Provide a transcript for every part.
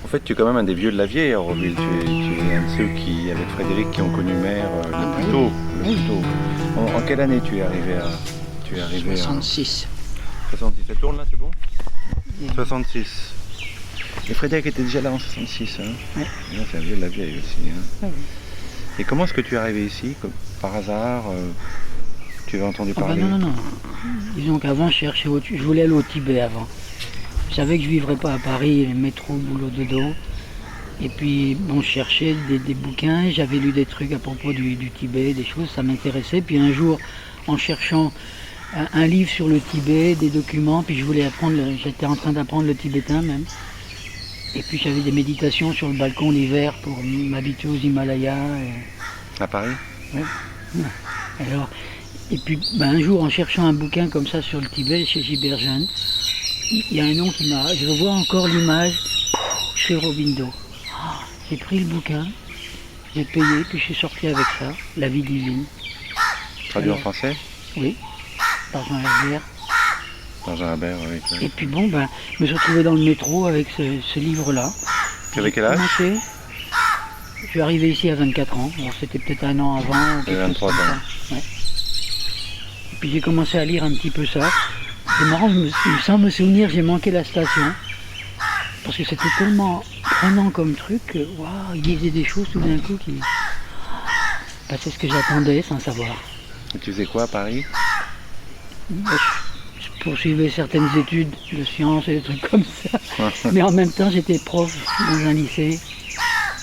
fait, tu es quand même un des vieux de la vieille à Auroville. Tu es un de ceux qui, avec Frédéric, qui ont connu Mère le plus tôt. En quelle année tu es arrivé à... 66. 66. Ça tourne là, c'est bon? 66. Et Frédéric était déjà là en 66. Hein? Oui. C'est un vieux de la vieille aussi. Hein? Ah oui. Et comment est-ce que tu es arrivé ici? Par hasard tu avais entendu Ah parler? bah non. Disons qu'avant, je cherchais je voulais aller au Tibet avant. Je savais que je ne vivrais pas à Paris, le métro, boulot, dodo. Et puis, bon, je cherchais des bouquins, j'avais lu des trucs à propos du Tibet, des choses, ça m'intéressait. Puis un jour, en cherchant un livre sur le Tibet, des documents, puis je voulais apprendre, j'étais en train d'apprendre le tibétain même. Et puis j'avais des méditations sur le balcon l'hiver pour m'habituer aux Himalayas. À Paris? Oui. Alors, et puis un jour, en cherchant un bouquin comme ça sur le Tibet, chez Giberjeune, il y a un nom qui m'a... Je revois encore l'image chez Robindo. J'ai pris le bouquin, j'ai payé, puis je suis sorti avec ça, La vie divine. Traduit en français? Oui, par Jean Herbert. Par Jean Herbert, oui. Et puis bon, je me suis retrouvé dans le métro avec ce livre-là. Tu avais quel âge? Je suis arrivé ici à 24 ans, alors c'était peut-être un an avant. 23 ans. Ouais. Et puis j'ai commencé à lire un petit peu ça. C'est marrant, sans me souvenir, j'ai manqué la station. Parce que c'était tellement prenant comme truc que, waouh, il disait des choses tout d'un coup qui... c'est ce que j'attendais sans savoir. Et tu faisais quoi à Paris? Je poursuivais certaines études de sciences et des trucs comme ça. Mais en même temps, j'étais prof dans un lycée.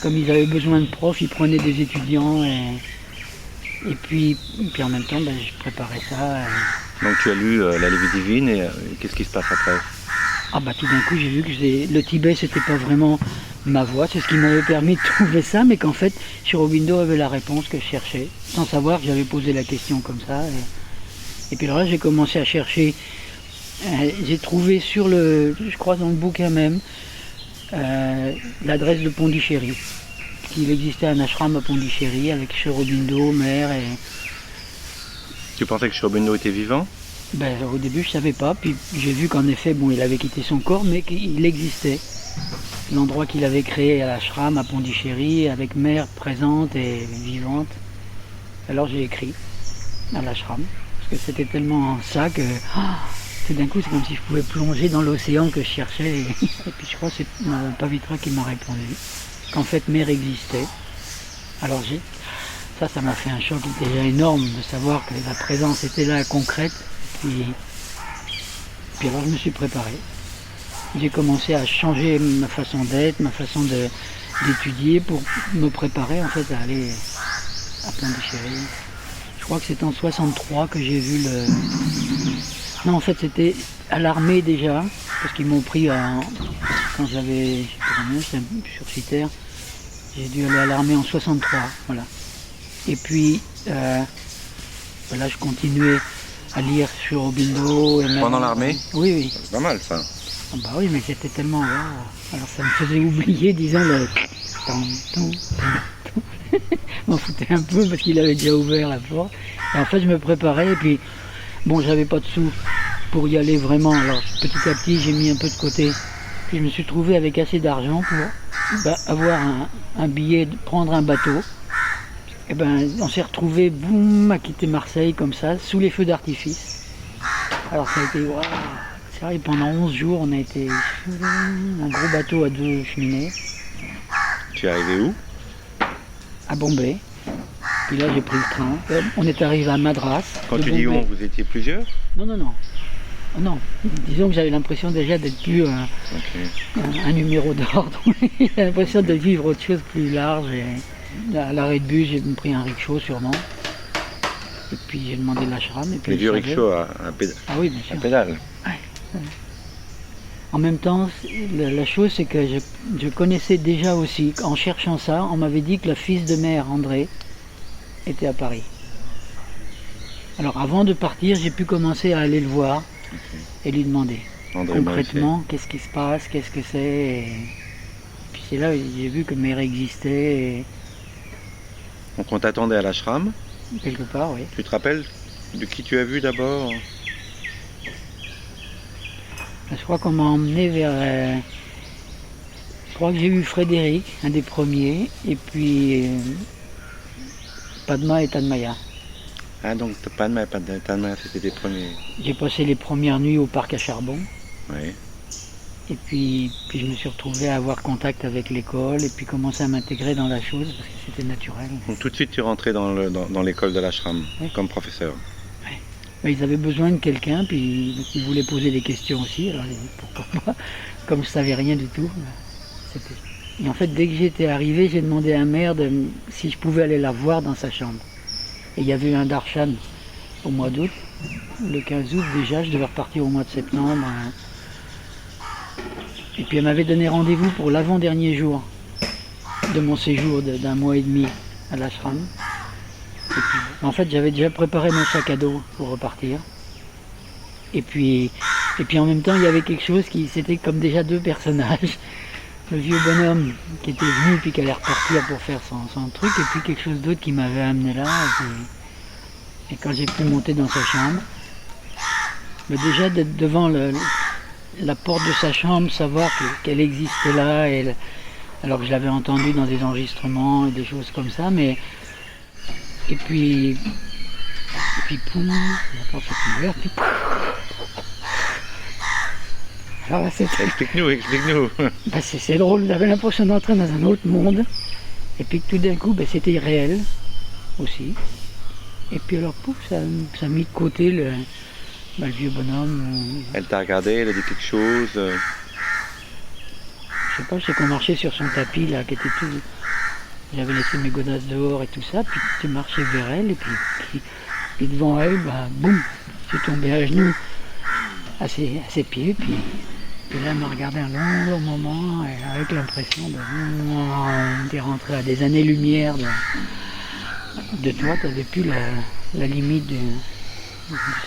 Comme ils avaient besoin de profs, ils prenaient des étudiants. Et puis en même temps, je préparais ça. Donc tu as lu La vie divine et qu'est-ce qui se passe après? Tout d'un coup, j'ai vu que le Tibet, c'était pas vraiment ma voie. C'est ce qui m'avait permis de trouver ça, mais qu'en fait, sur Aurobindo avait la réponse que je cherchais, sans savoir que j'avais posé la question comme ça. Et puis alors là, j'ai commencé à chercher. J'ai trouvé je crois dans le bouquin même, l'adresse de Pondichéry. Il existait un ashram à Pondichéry avec Sri Aurobindo, Mère et... Tu pensais que Sri Aurobindo était vivant? Au début, je ne savais pas, puis j'ai vu qu'en effet, il avait quitté son corps, mais qu'il existait. L'endroit qu'il avait créé à l'ashram, à Pondichéry, avec Mère présente et vivante. Alors j'ai écrit à l'ashram, parce que c'était tellement ça que... tout d'un coup, c'est comme si je pouvais plonger dans l'océan que je cherchais. Et puis je crois que c'est Pavitra qui m'a répondu qu'en fait, Mère existait. Alors ça m'a fait un choc déjà énorme de savoir que la présence était là, concrète. Puis alors je me suis préparé. J'ai commencé à changer ma façon d'être, ma façon d'étudier pour me préparer en fait à aller à Pondichéry. Je crois que c'était en 63 que j'ai vu le... Non, en fait c'était à l'armée déjà, parce qu'ils m'ont pris quand j'avais, j'étais sur Citer. J'ai dû aller à l'armée en 63, voilà. Et puis là je continuais à lire sur Aurobindo. Pendant l'armée? Oui. C'est pas mal ça. Oui, mais c'était tellement... Alors ça me faisait oublier, disons, le... Je m'en foutais un peu parce qu'il avait déjà ouvert la porte. Et en fait, je me préparais et puis, j'avais pas de sous pour y aller vraiment. Alors petit à petit, j'ai mis un peu de côté. Puis je me suis trouvé avec assez d'argent pour avoir un billet, prendre un bateau. Et on s'est retrouvé, boum, à quitter Marseille comme ça, sous les feux d'artifice. Alors ça a été, waouh, c'est vrai, pendant 11 jours, on a été un gros bateau à 2 cheminées. Tu es arrivé où? À Bombay. Puis là, j'ai pris le train. On est arrivé à Madras. Quand tu dis on, vous étiez plusieurs? Non. Disons que j'avais l'impression déjà d'être plus un numéro d'ordre. J'ai l'impression de vivre autre chose plus large. Et à l'arrêt de bus, j'ai pris un rickshaw sûrement. Et puis j'ai demandé l'ashram. Les vieux rickshaws à pédale. Ah oui, bien sûr. À pédale. Ouais. En même temps, la chose c'est que je connaissais déjà aussi, en cherchant ça, on m'avait dit que le fils de Mère, André, était à Paris. Alors avant de partir, j'ai pu commencer à aller le voir et lui demander André concrètement qu'est-ce qui se passe, qu'est-ce que c'est. Et puis c'est là où j'ai vu que Mère existait. Et... Donc on t'attendait à l'ashram? Quelque part, oui. Tu te rappelles de qui tu as vu d'abord? Je crois qu'on m'a emmené vers crois que j'ai eu Frédéric, un des premiers, et puis Padma et Tanmaya. Ah, donc Padma et Tanmaya, c'était les premiers. J'ai passé les premières nuits au parc à Charbon. Oui. Et puis je me suis retrouvé à avoir contact avec l'école et puis commencer à m'intégrer dans la chose parce que c'était naturel. Donc tout de suite, tu rentrais dans l'école de l'ashram, Oui. comme professeur. Ouais. Mais ils avaient besoin de quelqu'un, puis ils voulaient poser des questions aussi. Alors j'ai dit pourquoi pas, comme je savais rien du tout. Et en fait, dès que j'étais arrivé, j'ai demandé à Mère si je pouvais aller la voir dans sa chambre. Et il y avait eu un darshan au mois d'août. Le 15 août déjà, je devais repartir au mois de septembre. Et puis elle m'avait donné rendez-vous pour l'avant-dernier jour de mon séjour d'un mois et demi à l'ashram. Et puis, en fait, j'avais déjà préparé mon sac à dos pour repartir. Et puis en même temps, il y avait quelque chose c'était comme déjà deux personnages. Le vieux bonhomme qui était venu puis qui allait repartir pour faire son truc, et puis quelque chose d'autre qui m'avait amené là. Et quand j'ai pu monter dans sa chambre, mais déjà d'être devant la porte de sa chambre, savoir qu'elle existait là, alors que je l'avais entendue dans des enregistrements et des choses comme ça, mais et puis poum, la porte s'est ouverte, puis poum. Alors là, Explique-nous. Ben, c'est drôle, j'avais l'impression d'entrer dans un autre monde, et puis tout d'un coup, ben, c'était réel aussi. Et puis alors, pouf, ça a mis de côté le vieux bonhomme. Elle t'a regardé, elle a dit quelque chose. Je sais pas, je sais qu'on marchait sur son tapis là, qui était tout. J'avais laissé mes godasses dehors et tout ça, puis tu marchais vers elle, et puis devant elle, bah, boum, je suis tombé à genoux à ses pieds, puis là, elle m'a regardé un long moment, et avec l'impression d'être rentré à des années-lumière de toi, tu n'avais plus la limite du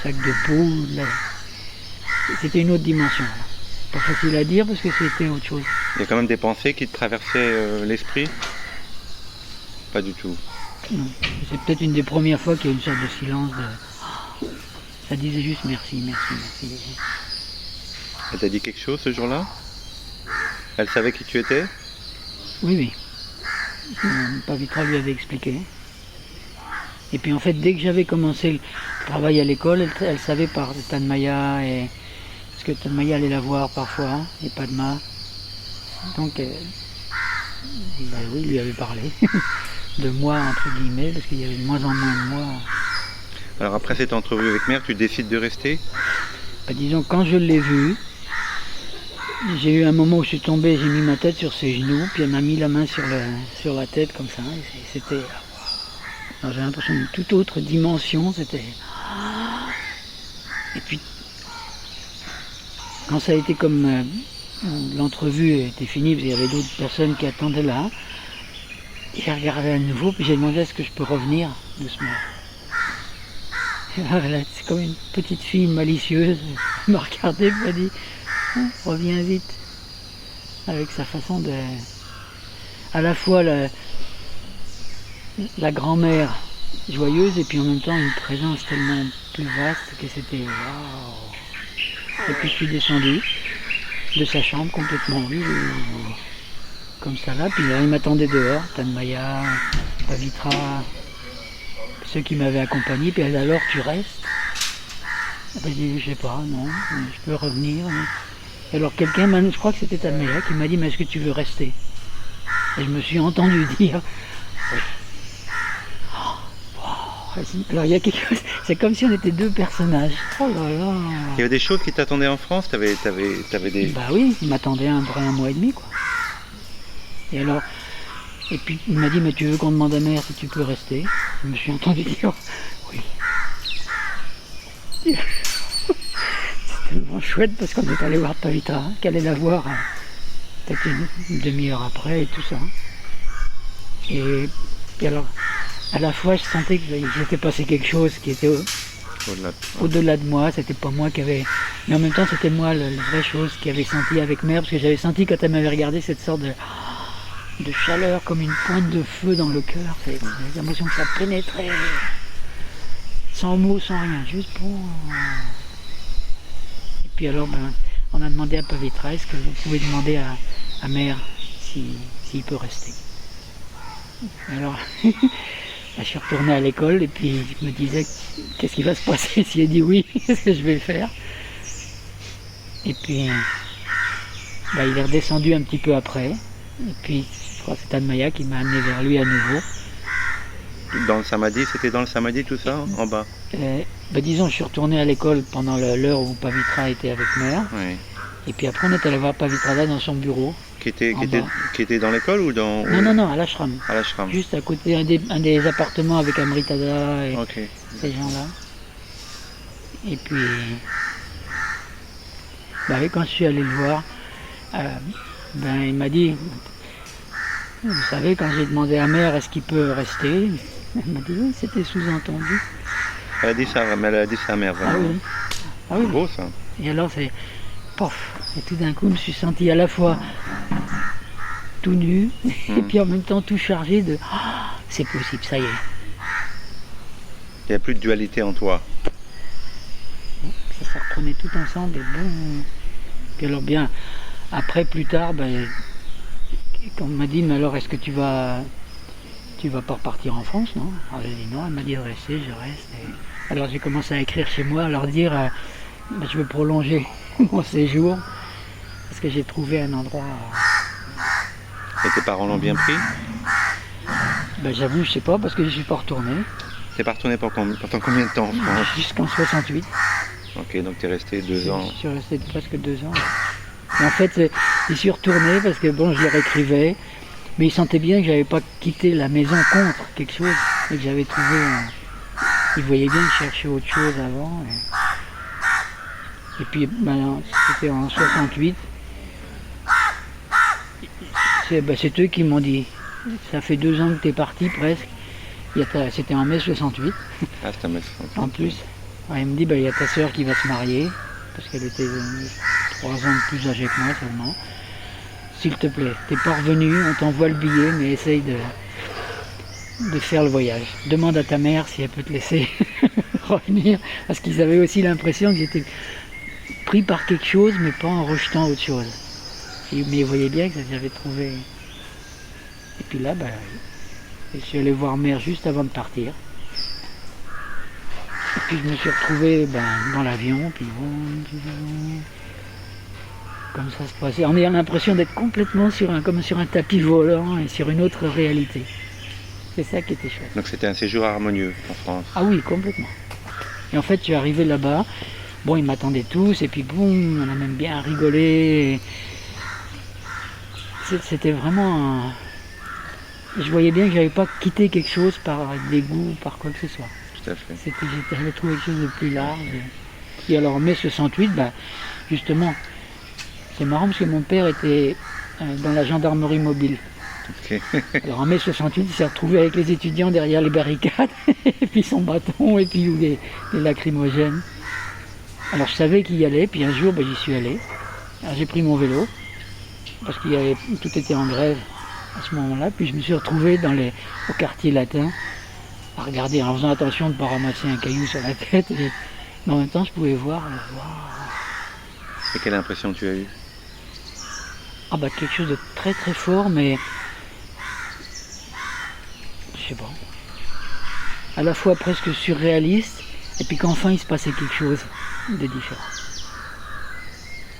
sac de peau. C'était une autre dimension. Pas facile à dire parce que c'était autre chose. Il y a quand même des pensées qui te traversaient l'esprit? Pas du tout. Non. C'est peut-être une des premières fois qu'il y a une sorte de silence. Ça disait juste merci. Elle t'a dit quelque chose ce jour-là? Elle savait qui tu étais? Oui. Pavitra lui avait expliqué. Et puis en fait, dès que j'avais commencé le travail à l'école, elle savait par Tanmaya, parce que Tanmaya allait la voir parfois, et Padma. Donc, oui, il lui avait parlé de moi, entre guillemets, parce qu'il y avait de moins en moins de moi. Alors après cette entrevue avec Mère, tu décides de rester? Ben, disons, quand je l'ai vue, j'ai eu un moment où je suis tombé, j'ai mis ma tête sur ses genoux, puis elle m'a mis la main sur la tête comme ça, et c'était... J'ai l'impression d'une toute autre dimension, c'était... Et puis, quand ça a été comme... l'entrevue était finie, parce qu'il y avait d'autres personnes qui attendaient là, j'ai regardé à nouveau, puis j'ai demandé est-ce que je peux revenir doucement. C'est comme une petite fille malicieuse, elle m'a regardé et m'a dit reviens vite, avec sa façon de... à la fois la grand-mère joyeuse et puis en même temps une présence tellement plus vaste que c'était waouh. Et puis je suis descendu de sa chambre complètement comme ça là, puis il m'attendait dehors, Tanmaya, Pavitra, ceux qui m'avaient accompagné, puis elle alors tu restes? J'ai dit je sais pas, non, je peux revenir. Et alors quelqu'un, je crois que c'était Tanmaya, qui m'a dit mais est-ce que tu veux rester? Et je me suis entendu dire oui. Alors il y a quelque chose, c'est comme si on était deux personnages. Oh là là. Il y avait des choses qui t'attendaient en France? T'avais des... Bah oui, il m'attendait un mois et demi quoi. Et alors, et puis il m'a dit mais tu veux qu'on demande à Mère si tu peux rester? Je me suis entendu dire oui. C'est tellement chouette parce qu'on est allé voir Pavitra, qu'elle allait la voir peut-être une demi-heure après et tout ça. Et alors, à la fois je sentais qu'il s'était passé quelque chose qui était au-delà de moi, c'était pas moi qui avait... Mais en même temps c'était moi la vraie chose qui avait senti avec Mère, parce que j'avais senti quand elle m'avait regardé cette sorte de chaleur comme une pointe de feu dans le cœur, j'ai l'impression que ça pénétrait, sans mots, sans rien, juste pour... Et puis alors on a demandé à Pavitra, est-ce que vous pouvez demander à Mère s'il peut rester. Alors, je suis retourné à l'école et puis je me disais qu'est-ce qui va se passer s'il a dit oui, qu'est-ce que je vais faire. Et puis il est redescendu un petit peu après. Et puis je crois que c'est Anne-Maya qui m'a amené vers lui à nouveau. Dans le Samadhi, c'était dans le Samadhi tout ça, en bas? Disons, je suis retourné à l'école pendant l'heure où Pavitra était avec mère. Oui. Et puis après on est allé voir Pavitrada dans son bureau. Qui était dans l'école ou dans... Non, à l'ashram. À l'ashram. Juste à côté, un des appartements avec Amritada et Ok. ces gens-là. Et puis, quand je suis allé le voir, il m'a dit, vous savez, quand j'ai demandé à mère est-ce qu'il peut rester, elle m'a dit oui, c'était sous-entendu. Elle a dit ça, mais elle a dit ça à mère, Ah vraiment. oui. Ah oui. C'est beau ça. Et alors c'est pof. Et tout d'un coup, je me suis senti à la fois tout nu et puis en même temps tout chargé de c'est possible, ça y est. Il n'y a plus de dualité en toi. Ça reprenait tout ensemble et bon. Puis alors bien, après plus tard, quand on m'a dit mais alors est-ce que tu vas pas repartir en France, non? Alors j'ai dit non, elle m'a dit de rester, je reste. Et alors j'ai commencé à écrire chez moi, à leur dire je veux prolonger mon séjour parce que j'ai trouvé un endroit. Et tes parents l'ont bien pris? J'avoue, je sais pas parce que je suis pas retourné. T'es pas retourné pendant combien de temps en France? Jusqu'en 68. Ok, donc t'es resté 2 ans. Je suis resté presque 2 ans. Et en fait, j'y suis retourné parce que je leur écrivais, mais ils sentaient bien que j'avais pas quitté la maison contre quelque chose et que j'avais trouvé. Ils voyaient bien que je cherchais autre chose avant. Et puis, c'était en 68. C'est eux qui m'ont dit, ça fait 2 ans que t'es parti presque. C'était en mai 68. Ah, c'était en mai 68. En plus, il me dit, il y a ta soeur qui va se marier, parce qu'elle était 3 ans de plus âgée que moi seulement. S'il te plaît, t'es pas revenu, on t'envoie le billet, mais essaye de faire le voyage. Demande à ta mère si elle peut te laisser revenir, parce qu'ils avaient aussi l'impression que j'étais pris par quelque chose, mais pas en rejetant autre chose. Mais ils voyaient bien que j'avais trouvé. Et puis là, je suis allé voir mère juste avant de partir. Et puis je me suis retrouvé dans l'avion, puis comme ça se passait. On a l'impression d'être complètement comme sur un tapis volant et sur une autre réalité. C'est ça qui était chouette. Donc c'était un séjour harmonieux en France? Ah oui, complètement. Et en fait, je suis arrivé là-bas. Ils m'attendaient tous, et puis on a même bien rigolé. C'était vraiment... Je voyais bien que j'avais pas quitté quelque chose par dégoût, par quoi que ce soit. Tout à fait. J'avais trouvé quelque chose de plus large. Et alors en mai 68, justement, c'est marrant parce que mon père était dans la gendarmerie mobile. Okay. Alors en mai 68, il s'est retrouvé avec les étudiants derrière les barricades, et puis son bâton, et puis les lacrymogènes. Alors je savais qu'il y allait, puis un jour j'y suis allé. Alors j'ai pris mon vélo, parce tout était en grève à ce moment-là, puis je me suis retrouvé au quartier latin, à regarder en faisant attention de ne pas ramasser un caillou sur la tête, mais en même temps je pouvais voir. Et quelle impression tu as eue? Quelque chose de très très fort, mais je sais pas, à la fois presque surréaliste, et puis qu'enfin il se passait quelque chose de différent.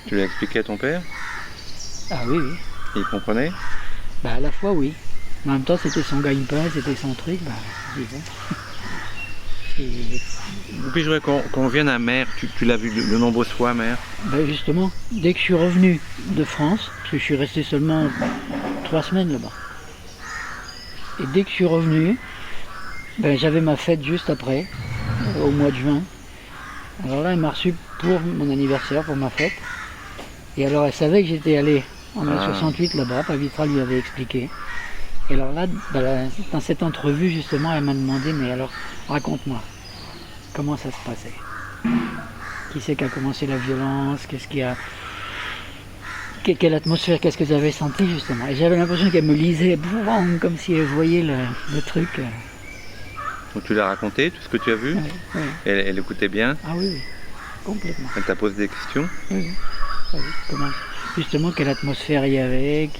Tu l'as expliqué à ton père? Ah oui. Il comprenait? À la fois oui. En même temps c'était son gagne-pain, c'était son truc. Disons. Puis je voudrais qu'on vienne à Mère. Tu l'as vu de nombreuses fois, Mère? Justement, dès que je suis revenu de France, parce que je suis resté seulement 3 semaines là-bas. Et dès que je suis revenu, j'avais ma fête juste après, au mois de juin. Alors là, elle m'a reçu pour mon anniversaire, pour ma fête. Et alors, elle savait que j'étais allé en mai 68 là-bas, Pavitra lui avait expliqué. Et alors là, dans cette entrevue, justement, elle m'a demandé, mais alors, raconte-moi, comment ça se passait? Qui c'est qui a commencé la violence? Qu'est-ce qu'il y a? Quelle atmosphère? Qu'est-ce que j'avais senti, justement? Et j'avais l'impression qu'elle me lisait, comme si elle voyait le truc. Donc tu l'as raconté, tout ce que tu as vu? Oui. Elle écoutait bien? Ah oui, complètement. Elle t'a posé des questions? Oui. Comment, justement, quelle atmosphère il y avait,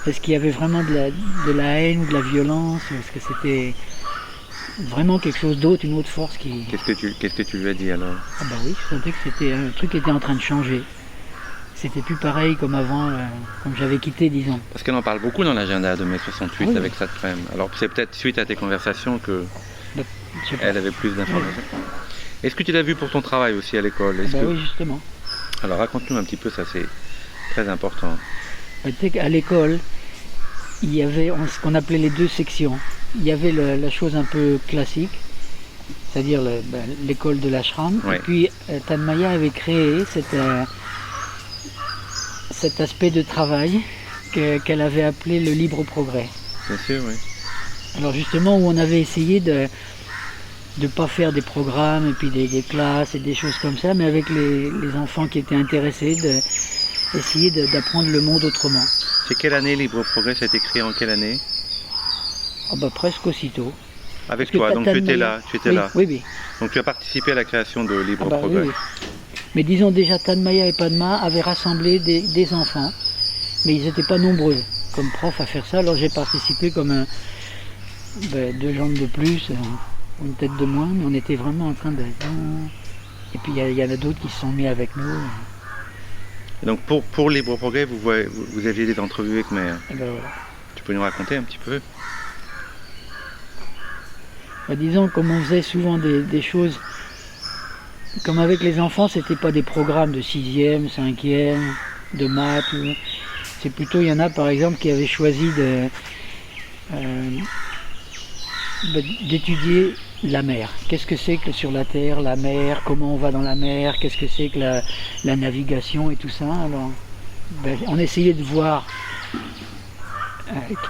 Est-ce qu'il y avait vraiment de la haine ou de la violence? Est-ce que c'était vraiment quelque chose d'autre, une autre force qui... Qu'est-ce que tu lui as dit alors? Ah bah oui, je sentais que c'était un truc qui était en train de changer. C'était plus pareil comme avant, comme j'avais quitté, disons. Parce qu'elle en parle beaucoup dans l'agenda de mai 68 Oui. avec cette femme. Alors c'est peut-être suite à tes conversations que Bah, je sais pas. elle avait plus d'informations. Est-ce que tu l'as vu pour ton travail aussi à l'école? Ah bah oui, justement. Alors raconte-nous un petit peu, ça c'est très important. Bah, tu sais qu'à l'école, il y avait ce qu'on appelait les deux sections. Il y avait la chose un peu classique, c'est-à-dire l'école de l'ashram. Ouais. Et puis Tanmaya avait créé cet aspect de travail qu'elle avait appelé le libre progrès. Bien sûr, oui. Alors justement, où on avait essayé de ne pas faire des programmes et puis des classes et des choses comme ça, mais avec les enfants qui étaient intéressés, d'essayer d'apprendre le monde autrement. C'est quelle année Libre Progrès? Ça a été créé en quelle année? Ah bah, presque aussitôt. Avec Parce que toi, donc tu étais là, oui, là. Oui, oui. Donc tu as participé à la création de Libre Ah bah, Progrès. oui, oui. Mais disons déjà, Tanmaya et Padma avaient rassemblé des enfants, mais ils n'étaient pas nombreux comme prof à faire ça. Alors j'ai participé comme 2 jambes de plus, une tête de moins, mais on était vraiment en train de... Et puis il y en a d'autres qui se sont mis avec nous. Et donc pour Libre Progrès, vous aviez des entrevues avec Mère. Et ben voilà. Tu peux nous raconter un petit peu? Bah, disons, comme on faisait souvent des choses, comme avec les enfants, c'était pas des programmes de 6e, 5e, de maths. C'est plutôt, il y en a par exemple qui avaient choisi d'étudier la mer. Qu'est-ce que c'est que sur la Terre, la mer, comment on va dans la mer, qu'est-ce que c'est que la navigation et tout ça. Alors, on essayait de voir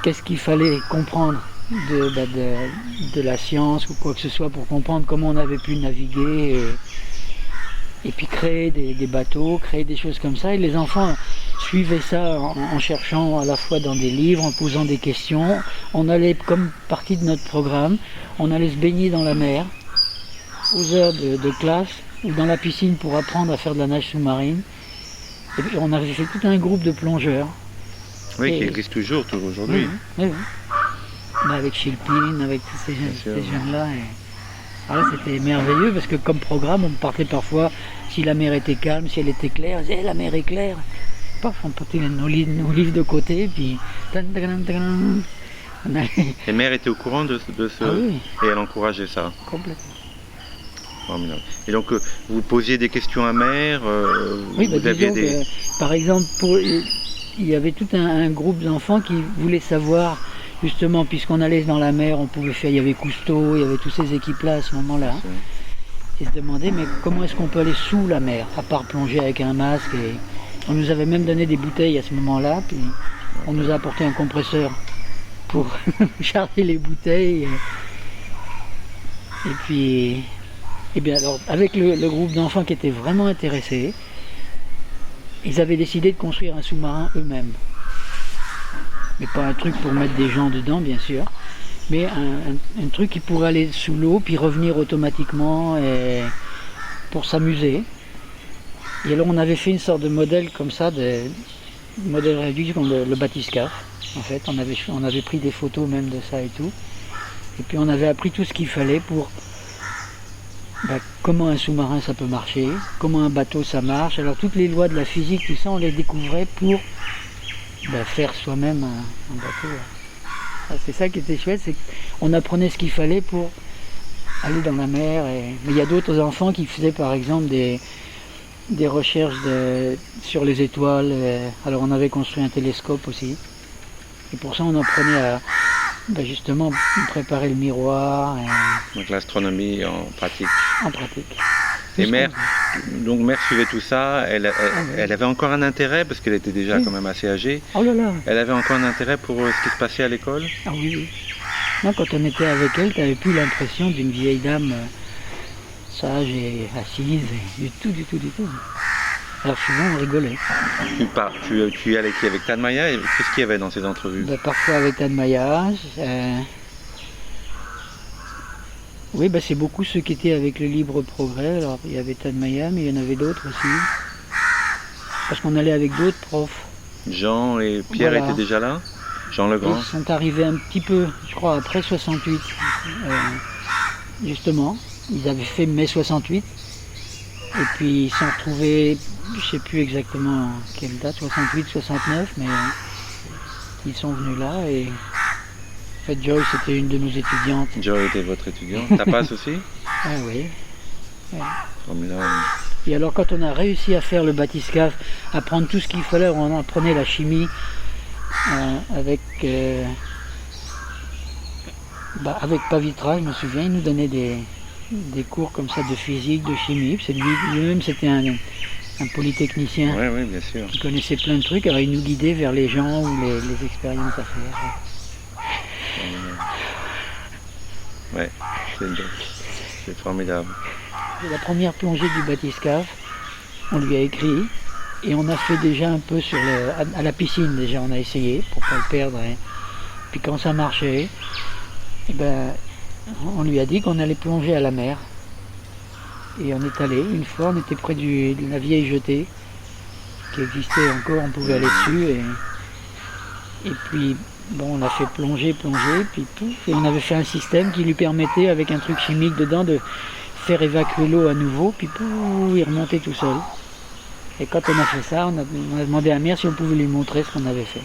qu'est-ce qu'il fallait comprendre de la science ou quoi que ce soit pour comprendre comment on avait pu naviguer et puis créer des bateaux, créer des choses comme ça. Et les enfants suivaient ça en cherchant à la fois dans des livres, en posant des questions. On allait, comme partie de notre programme, on allait se baigner dans la mer aux heures de classe ou dans la piscine pour apprendre à faire de la nage sous-marine. Et puis on avait fait tout un groupe de plongeurs. Oui, qui existe toujours aujourd'hui. Oui, oui. Mais avec Shilpin, avec tous ces jeunes-là. Alors c'était merveilleux parce que comme programme, on partait parfois, si la mer était calme, si elle était claire, on disait la mer est claire. Paf, on portait nos livres de côté, puis... Et Mère était au courant de ce... Ah oui. Et elle encourageait ça. Complètement. Formidable. Et donc vous posiez des questions à Mère, Oui, vous aviez des... par exemple, il y avait tout un groupe d'enfants qui voulaient savoir, justement, puisqu'on allait dans la mer, on pouvait faire, il y avait Cousteau, il y avait toutes ces équipes-là à ce moment-là. Ils se demandaient, mais comment est-ce qu'on peut aller sous la mer, à part plonger avec un masque et... On nous avait même donné des bouteilles à ce moment-là, puis on nous a apporté un compresseur pour charger les bouteilles. Et puis, eh bien alors, avec le groupe d'enfants qui étaient vraiment intéressés, ils avaient décidé de construire un sous-marin eux-mêmes. Mais pas un truc pour mettre des gens dedans, bien sûr, mais un truc qui pourrait aller sous l'eau, puis revenir automatiquement et pour s'amuser. Et alors on avait fait une sorte de modèle comme ça, modèle réduit comme le bathyscaphe. En fait, on avait pris des photos même de ça et tout. Et puis on avait appris tout ce qu'il fallait pour comment un sous-marin ça peut marcher, comment un bateau ça marche. Alors toutes les lois de la physique, tout ça, on les découvrait pour faire soi-même un bateau. C'est ça qui était chouette, c'est qu'on apprenait ce qu'il fallait pour aller dans la mer. Mais il y a d'autres enfants qui faisaient par exemple des recherches sur les étoiles. Alors on avait construit un télescope aussi. Et pour ça on apprenait à justement préparer le miroir. Donc l'astronomie en pratique. En pratique. Et Mère suivait tout ça, elle avait encore un intérêt, parce qu'elle était déjà quand même assez âgée. Oh là là. Elle avait encore un intérêt pour ce qui se passait à l'école? Ah oui, oui. Non, quand on était avec elle, tu n'avais plus l'impression d'une vieille dame sage et assise, et du tout. Alors souvent on rigolait. Tu y allais avec Tanmaya, et qu'est-ce qu'il y avait dans ces entrevues? Parfois avec Tanmaya. Oui, c'est beaucoup ceux qui étaient avec le Libre Progrès. Alors il y avait Tanmaya, mais il y en avait d'autres aussi. Parce qu'on allait avec d'autres profs. Jean et Pierre étaient déjà là? Jean le Grand. Ils sont arrivés un petit peu, je crois, après 68, justement. Ils avaient fait mai 68. Et puis ils sont retrouvés, je ne sais plus exactement quelle date, 68, 69, mais ils sont venus là. Et en fait, Joy, c'était une de nos étudiantes. Joy était votre étudiante. Tapas aussi? Ah oui. Ouais. Formidable. Et alors quand on a réussi à faire le bathyscaphe, à prendre tout ce qu'il fallait, on apprenait la chimie avec Pavitra, je me souviens, il nous donnait des cours comme ça de physique, de chimie. Lui-même c'était un polytechnicien Oui, bien sûr. qui connaissait plein de trucs, alors il nous guidait vers les gens ou les expériences à faire. Ouais, c'est formidable. La première plongée du bathyscaphe, on lui a écrit et on a fait déjà un peu à la piscine, déjà on a essayé pour pas le perdre. Hein. Puis quand ça marchait, eh ben, on lui a dit qu'on allait plonger à la mer. Et on est allé, une fois on était près de la vieille jetée qui existait encore, on pouvait aller dessus et puis bon, on a fait plonger, puis tout, et on avait fait un système qui lui permettait avec un truc chimique dedans de faire évacuer l'eau à nouveau, puis il remontait tout seul. Et quand on a fait ça, on a demandé à la mère si on pouvait lui montrer ce qu'on avait fait.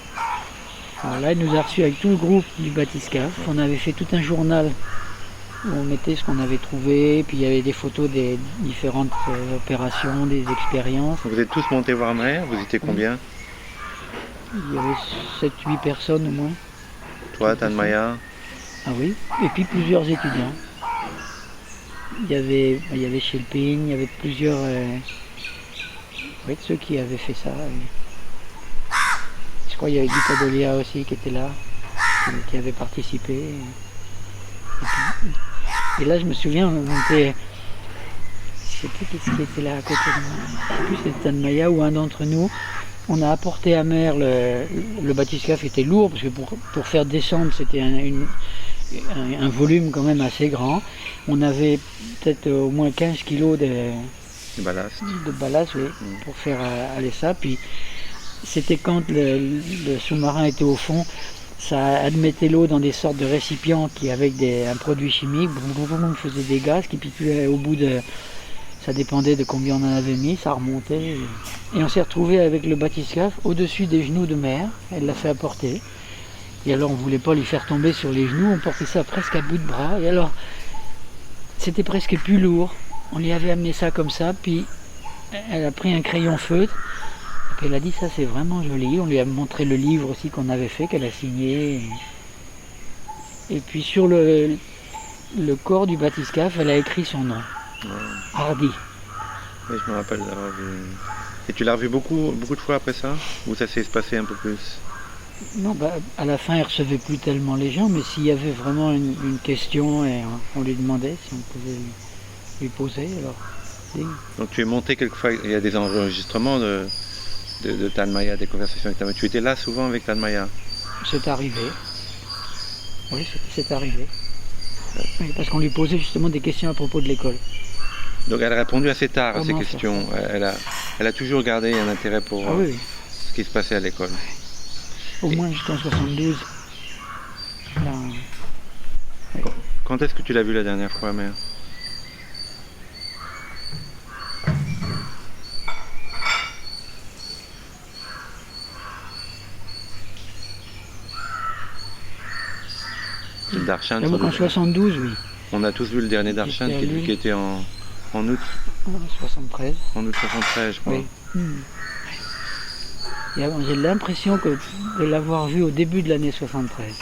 Alors là, il nous a reçus avec tout le groupe du bathyscaphe. On avait fait tout un journal où on mettait ce qu'on avait trouvé, puis il y avait des photos des différentes opérations, des expériences. Vous êtes tous montés voir mère, vous étiez combien? Il y avait 7-8 personnes au moins. Toi, Tanmaya? Ah oui, et puis plusieurs étudiants. Il y avait Shilping, il y avait plusieurs ceux qui avaient fait ça. Je crois qu'il y avait Guy Padolia aussi qui était là, qui avait participé. Et là je me souviens, on était, je ne sais plus qui était là à côté de moi, je ne sais plus si c'était Tanmaya ou un d'entre nous. On a apporté à mer le bathyscaphe était lourd parce que pour faire descendre c'était un volume quand même assez grand. On avait peut-être au moins 15 kilos de ballast oui, pour faire aller ça. Puis c'était quand le sous-marin était au fond, ça admettait l'eau dans des sortes de récipients qui avec un produit chimique faisait des gaz qui puis au bout de... Ça dépendait de combien on en avait mis, ça remontait. Et on s'est retrouvé avec le bathyscaphe au-dessus des genoux de mère, elle l'a fait apporter. Et alors on ne voulait pas lui faire tomber sur les genoux, on portait ça presque à bout de bras. Et alors c'était presque plus lourd. On lui avait amené ça comme ça, puis elle a pris un crayon feutre. Et puis elle a dit ça c'est vraiment joli. On lui a montré le livre aussi qu'on avait fait, qu'elle a signé. Et puis sur le corps du bathyscaphe, elle a écrit son nom. Hardy. Oui, je me rappelle d'avoir vu. Et tu l'as revu beaucoup de fois après ça? Ou ça s'est passé un peu plus? Non, à la fin, il ne recevait plus tellement les gens, mais s'il y avait vraiment une question, et on lui demandait si on pouvait lui poser. Alors, donc tu es monté quelquefois, il y a des enregistrements de Tanmaya, des conversations avec Tanmaya. Tu étais là souvent avec Tanmaya? C'est arrivé. Oui, c'est arrivé. Oui, parce qu'on lui posait justement des questions à propos de l'école. Donc elle a répondu assez tard à ces questions. Elle a toujours gardé un intérêt pour ce qui se passait à l'école. Au moins jusqu'en 72. Là, oui. Quand est-ce que tu l'as vu la dernière fois, mère? Le Darshan. En 72, oui. On a tous vu le dernier Darshan qui était en août. 73. En août 73, je crois. Oui. J'ai l'impression de l'avoir vu au début de l'année 73.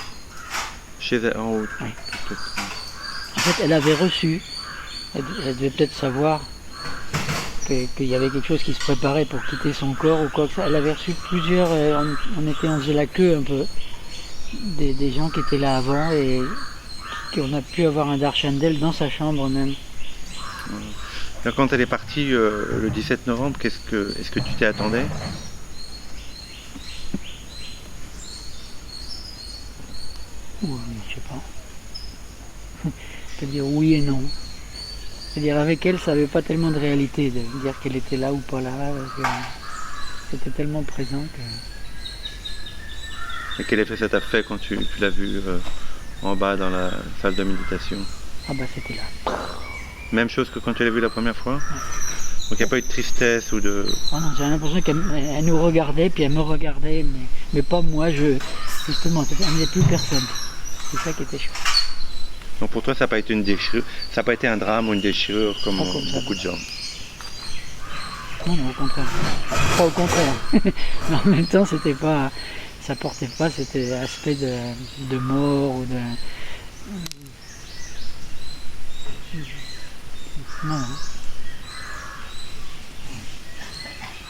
Chez elle, en haut. Oui. En fait, elle avait reçu, elle devait peut-être savoir qu'il y avait quelque chose qui se préparait pour quitter son corps ou quoi que ça. Elle avait reçu plusieurs, on faisait la queue un peu, des gens qui étaient là avant et qu'on a pu avoir un darshan d'elle dans sa chambre même. Alors, quand elle est partie le 17 novembre, est-ce que tu t'y attendais? Je sais pas. Je peux dire oui et non. C'est-à-dire avec elle, ça n'avait pas tellement de réalité de dire qu'elle était là ou pas là. C'était tellement présent que... Et quel effet ça t'a fait quand tu l'as vu en bas dans la salle de méditation? Ah bah c'était là. Même chose que quand tu l'as vu la première fois? Donc il n'y a pas eu de tristesse ou de... Oh non, j'ai l'impression qu'elle nous regardait, puis elle me regardait, mais pas moi, justement, elle n'était plus personne. C'est ça qui était chouette. Donc pour toi, ça n'a pas été une déchirure, ça n'a pas été un drame ou une déchirure comme, Pas comme ça. beaucoup de gens. Non, non, au contraire. Pas au contraire. Mais en même temps, c'était pas, ça portait pas cet aspect de mort ou de... Non.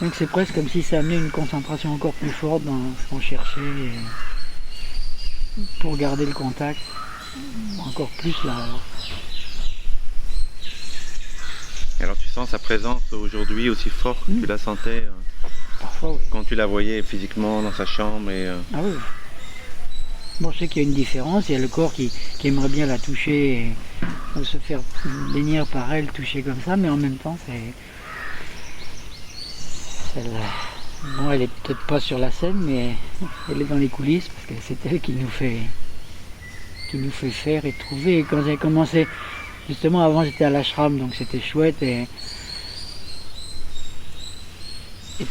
Donc c'est presque comme si ça amenait une concentration encore plus forte dans ce qu'on cherchait pour garder le contact. Encore plus là. Alors tu sens sa présence aujourd'hui aussi forte que tu la sentais Parfois, oui. quand tu la voyais physiquement dans sa chambre et... Ah oui. Bon, je sais qu'il y a une différence, il y a le corps qui aimerait bien la toucher ou se faire bénir par elle, toucher comme ça, mais en même temps, bon, elle est peut-être pas sur la scène, mais elle est dans les coulisses, parce que c'est elle qui nous fait faire et trouver. Et quand j'ai commencé, justement avant j'étais à l'ashram, donc c'était chouette, et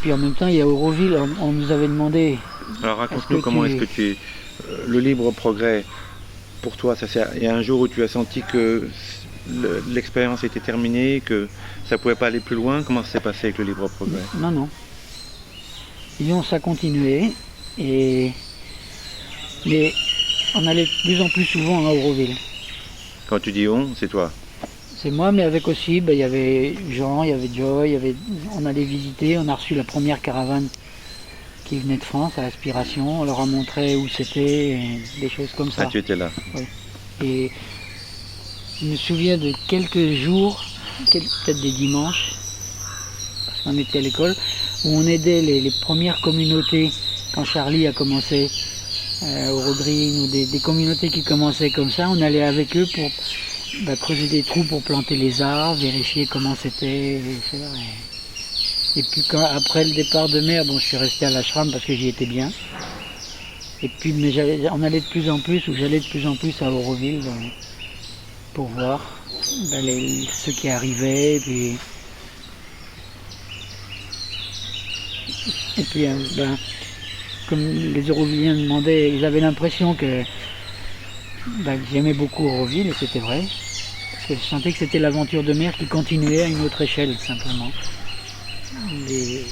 puis en même temps il y a Auroville, on nous avait demandé... Alors raconte-nous comment est-ce que tu... le libre progrès, pour toi, il y a un jour où tu as senti que l'expérience était terminée, que ça pouvait pas aller plus loin. Comment ça s'est passé avec le libre progrès? Non, non. Disons, ça continuait, mais on allait de plus en plus souvent à Auroville. Quand tu dis on, c'est toi? C'est moi, mais avec aussi, il y avait Jean, il y avait Joy, on allait visiter, on a reçu la première caravane qui venait de France à Aspiration, on leur a montré où c'était, des choses comme ça. Ah, tu étais là? Oui. Et je me souviens de quelques jours, peut-être des dimanches, parce qu'on était à l'école, où on aidait les premières communautés, quand Charlie a commencé au Rogreen, ou des communautés qui commençaient comme ça, on allait avec eux pour creuser des trous pour planter les arbres, vérifier comment c'était, et puis après le départ de mère, bon, je suis resté à l'ashram parce que j'y étais bien. Et puis on allait de plus en plus, ou j'allais de plus en plus à Auroville pour voir ceux qui arrivaient. Et puis comme les Aurovilliens me demandaient, ils avaient l'impression que j'aimais beaucoup Auroville, et c'était vrai. Parce que je sentais que c'était l'aventure de mère qui continuait à une autre échelle, simplement. Et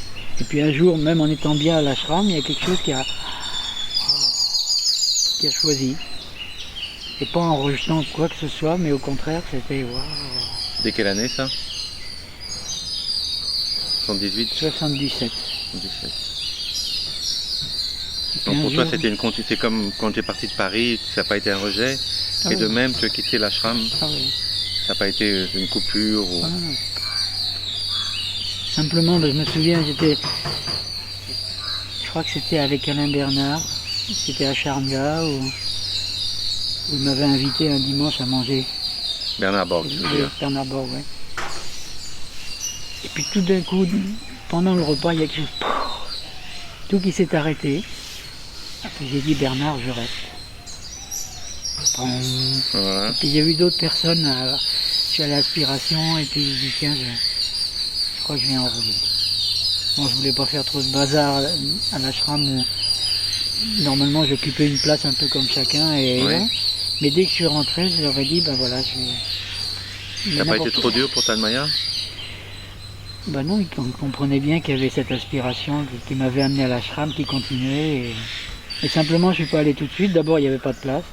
puis un jour, même en étant bien à l'ashram, il y a quelque chose qui a choisi. Et pas en rejetant quoi que ce soit, mais au contraire, c'était waouh. Dès quelle année ça? 78? 77. 77. Donc pour toi, c'est comme quand tu es parti de Paris, ça n'a pas été un rejet. Et de même, tu as quitté l'ashram, ça n'a pas été une coupure ou... Simplement, je me souviens, je crois que c'était avec Alain Bernard, c'était à Charmga, où il m'avait invité un dimanche à manger. Bernard Borg, tu veux dire? Bernard Borg, oui. Et puis tout d'un coup, pendant le repas, il y a quelque chose, tout qui s'est arrêté. Puis j'ai dit, Bernard, je reste. Voilà. Et puis il y a eu d'autres personnes, je suis allé à l'Aspiration, et puis je dis, tiens, je crois que je viens en Auroville. Bon, je voulais pas faire trop de bazar à l'ashram où normalement j'occupais une place un peu comme chacun. Mais dès que je suis rentré, je leur ai dit, voilà, je vais... Ça n'a pas été trop dur pour Talmaya? Non, ils comprenaient bien qu'il y avait cette aspiration qui m'avait amené à l'ashram, qui continuait. Et simplement, je ne suis pas allé tout de suite. D'abord, il n'y avait pas de place.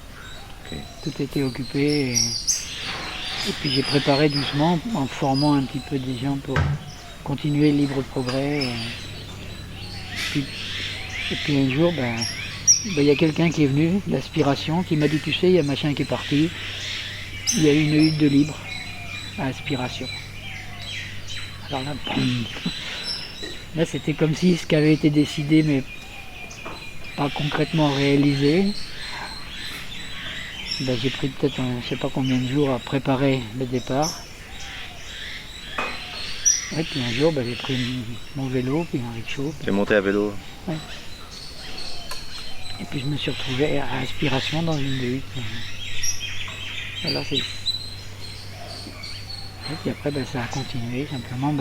Okay. Tout était occupé. Et puis j'ai préparé doucement, en formant un petit peu des gens pour continuer le libre progrès. Et puis un jour, il y a quelqu'un qui est venu, l'Aspiration, qui m'a dit, tu sais, il y a machin qui est parti. Il y a une hutte de libre à Aspiration. Alors là, c'était comme si ce qui avait été décidé, mais pas concrètement réalisé. J'ai pris peut-être, je ne sais pas combien de jours à préparer le départ. Et puis un jour, j'ai pris mon vélo, puis un rickshaw. Tu es monté à vélo? Ouais. Et puis je me suis retrouvé à Aspiration dans une des huttes. Alors c'est... Et puis après ça a continué simplement.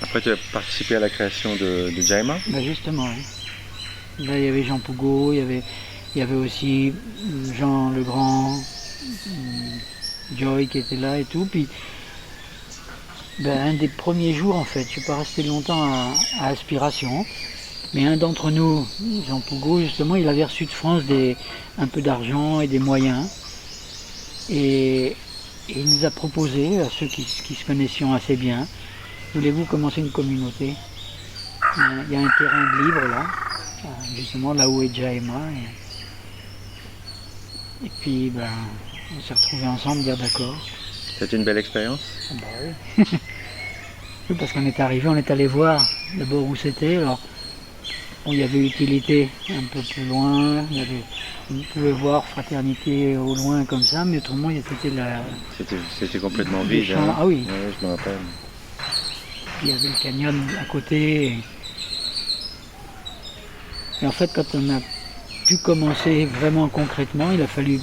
Après tu as participé à la création de Jaima. Justement, oui. Là il y avait Jean Pougot, il y avait aussi Jean Legrand, Joy qui était là et tout. Puis un des premiers jours en fait, je suis pas resté longtemps à Aspiration. Mais un d'entre nous, Jean Pougot, justement, il avait reçu de France un peu d'argent et des moyens. Et il nous a proposé, à ceux qui se connaissaient assez bien, voulez-vous commencer une communauté? Il y a un terrain de libre là, justement là où est Jaima. Et puis on s'est retrouvés ensemble, dire d'accord. C'était une belle expérience? Oui. Oui, parce qu'on est arrivé, on est allé voir d'abord où c'était. Alors, il y avait utilité un peu plus loin, on pouvait voir fraternité au loin comme ça, mais autrement c'était complètement vide. Hein. Ah oui. Ouais, je me rappelle. Il y avait le canyon à côté. Et en fait, quand on a pu commencer vraiment concrètement, il a fallu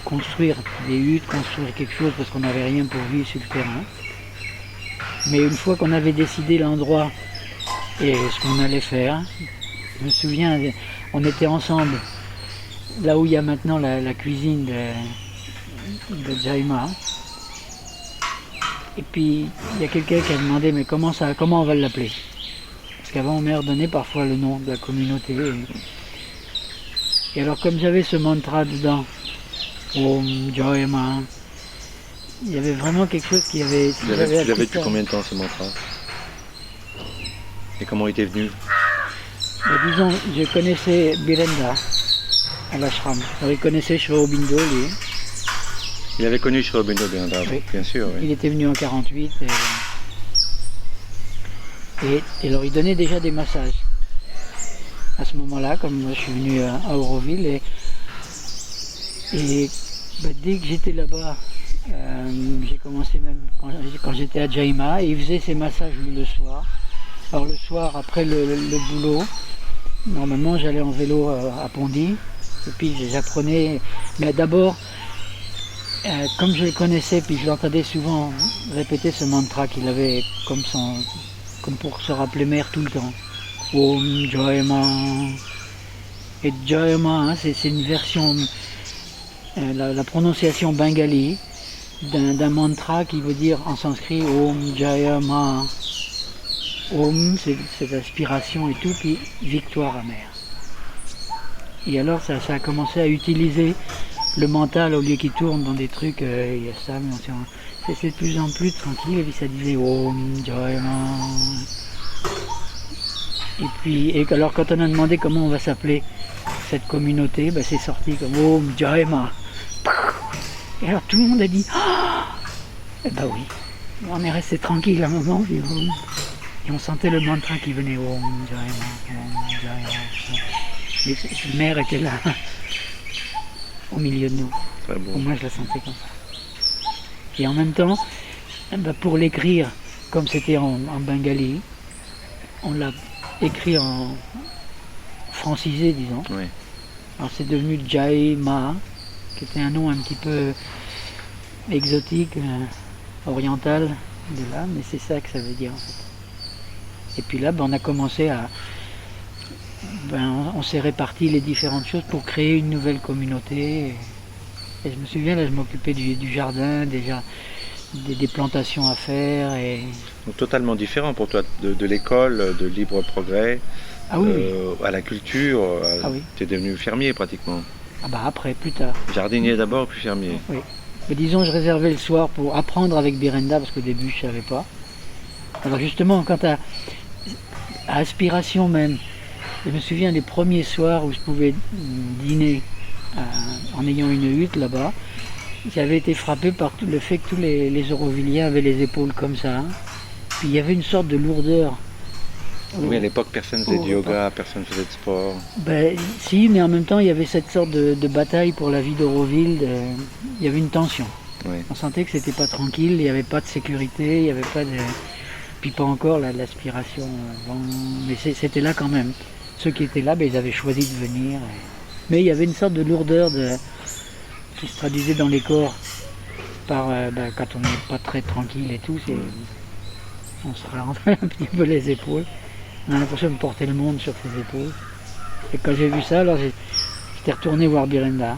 construire des huttes, construire quelque chose parce qu'on n'avait rien pour vivre sur le terrain. Mais une fois qu'on avait décidé l'endroit et ce qu'on allait faire, je me souviens, on était ensemble, là où il y a maintenant la cuisine de Jaima. Et puis, il y a quelqu'un qui a demandé, mais comment on va l'appeler? Parce qu'avant, on m'a redonné parfois le nom de la communauté. Et alors, comme j'avais ce mantra dedans, Om Jaima, il y avait vraiment quelque chose qui avait... Tu l'avais depuis combien de temps, ce mantra? Et comment il était venu? Disons, je connaissais Birenda à l'ashram. Il connaissait Sri Aurobindo, lui. Il avait connu Sri Aurobindo, Oui. Bien sûr. Oui. Il était venu en 48. Et alors, il donnait déjà des massages. À ce moment-là, comme moi je suis venu à Auroville. Et dès que j'étais là-bas, j'ai commencé même quand j'étais à Jaima, et il faisait ses massages le soir. Alors le soir, après le boulot, normalement j'allais en vélo à Pondy, et puis j'apprenais, mais d'abord, comme je le connaissais, puis je l'entendais souvent répéter ce mantra qu'il avait comme pour se rappeler mère tout le temps. Om Jaima. Et Jaima, hein, c'est une version, la prononciation bengali d'un mantra qui veut dire en sanskrit Om Jaima. Om, c'est cette aspiration et tout, puis victoire amère. Et alors ça a commencé à utiliser le mental au lieu qu'il tourne dans des trucs, il y a ça, mais c'est de plus en plus tranquille, et puis ça disait Om Jaima. Et alors quand on a demandé comment on va s'appeler cette communauté, c'est sorti comme Om Jaima. Et alors tout le monde a dit oui, on est resté tranquille un moment, puis et on sentait le mantra qui venait Om Jaima, Om Jaima. Et cette mère était là, au milieu de nous. Très bon. Moi je la sentais comme ça. Et en même temps, pour l'écrire, comme c'était en bengali, on l'a écrit en francisé, disons. Oui. Alors c'est devenu Jaima, qui était un nom un petit peu exotique, oriental de là, mais c'est ça que ça veut dire en fait. Et puis là, on a commencé on s'est réparti les différentes choses pour créer une nouvelle communauté. Et je me souviens, là, je m'occupais du jardin, déjà des plantations à faire. Donc totalement différent pour toi, de l'école, de libre progrès, ah, oui. À la culture. Oui. Tu es devenu fermier pratiquement. Après, plus tard. Jardinier d'abord, puis fermier. Oui. Mais disons, je réservais le soir pour apprendre avec Birenda, parce qu'au début, je ne savais pas. Alors justement, quant à Aspiration même, je me souviens des premiers soirs où je pouvais dîner en ayant une hutte là-bas. J'avais été frappé par le fait que tous les Aurovilliens avaient les épaules comme ça. Hein. Puis il y avait une sorte de lourdeur. Oui, à l'époque, personne ne faisait de yoga, personne ne faisait de sport. Si, mais en même temps, il y avait cette sorte de bataille pour la vie d'Auroville. Il y avait une tension. Oui. On sentait que c'était pas tranquille, il n'y avait pas de sécurité, il n'y avait pas de... Puis pas encore l'aspiration. Mais c'était là quand même. Ceux qui étaient là, ils avaient choisi de venir. Mais il y avait une sorte de lourdeur qui se traduisait dans les corps par quand on n'est pas très tranquille et tout, on se ralentit un petit peu les épaules. On a l'impression de porter le monde sur ses épaules. Et quand j'ai vu ça, alors j'étais retourné voir Birenda.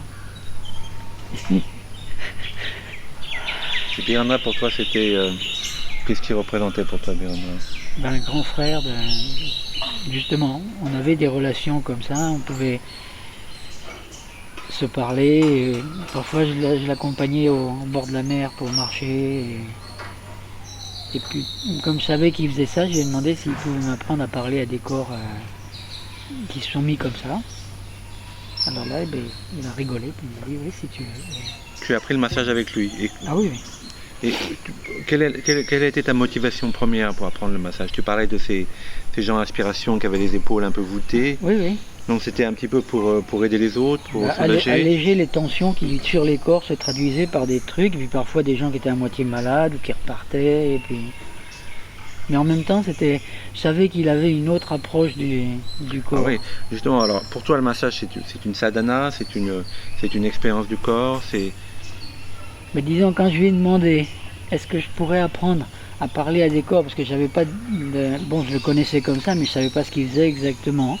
Et Birenda, pour toi, c'était... qu'est-ce qu'il représentait pour toi, Birenda? Un grand frère, justement, on avait des relations comme ça, on pouvait se parler. Et parfois, je l'accompagnais au bord de la mer pour marcher. Et puis, comme je savais qu'il faisait ça, je lui ai demandé s'il pouvait m'apprendre à parler à des corps qui se sont mis comme ça. Alors là, il a rigolé, puis il m'a dit oui, si tu veux. Tu as appris le massage avec lui. Ah oui, oui. Et quelle a été ta motivation première pour apprendre le massage? Tu parlais de ces gens d'inspiration qui avaient les épaules un peu voûtées. Oui, oui. Donc c'était un petit peu pour aider les autres, pour soulager. Alléger les tensions qui sur les corps se traduisaient par des trucs, et puis parfois des gens qui étaient à moitié malades ou qui repartaient. Et puis... Mais en même temps, je savais qu'il avait une autre approche du corps. Ah oui, justement, alors pour toi le massage c'est une sadhana, c'est une expérience du corps, c'est... Mais disons, quand je lui ai demandé, est-ce que je pourrais apprendre à parler à des corps, parce que j'avais pas bon, je le connaissais comme ça, mais je savais pas ce qu'il faisait exactement.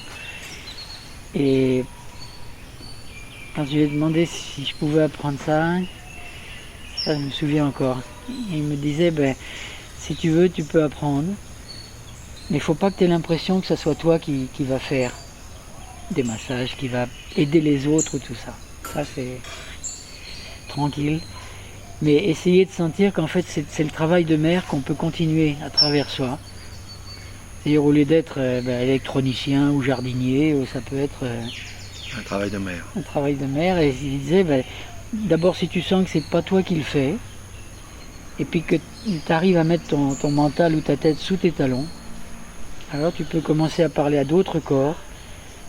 Et quand je lui ai demandé si je pouvais apprendre ça, je me souviens encore. Il me disait, si tu veux, tu peux apprendre, mais il faut pas que tu aies l'impression que ce soit toi qui va faire des massages, qui va aider les autres, tout ça. Ça, c'est tranquille. Mais essayer de sentir qu'en fait, c'est le travail de mère qu'on peut continuer à travers soi. C'est-à-dire, au lieu d'être électronicien ou jardinier, ça peut être... un travail de mère. Un travail de mère. Et il disait, d'abord, si tu sens que c'est pas toi qui le fais, et puis que tu arrives à mettre ton mental ou ta tête sous tes talons, alors tu peux commencer à parler à d'autres corps.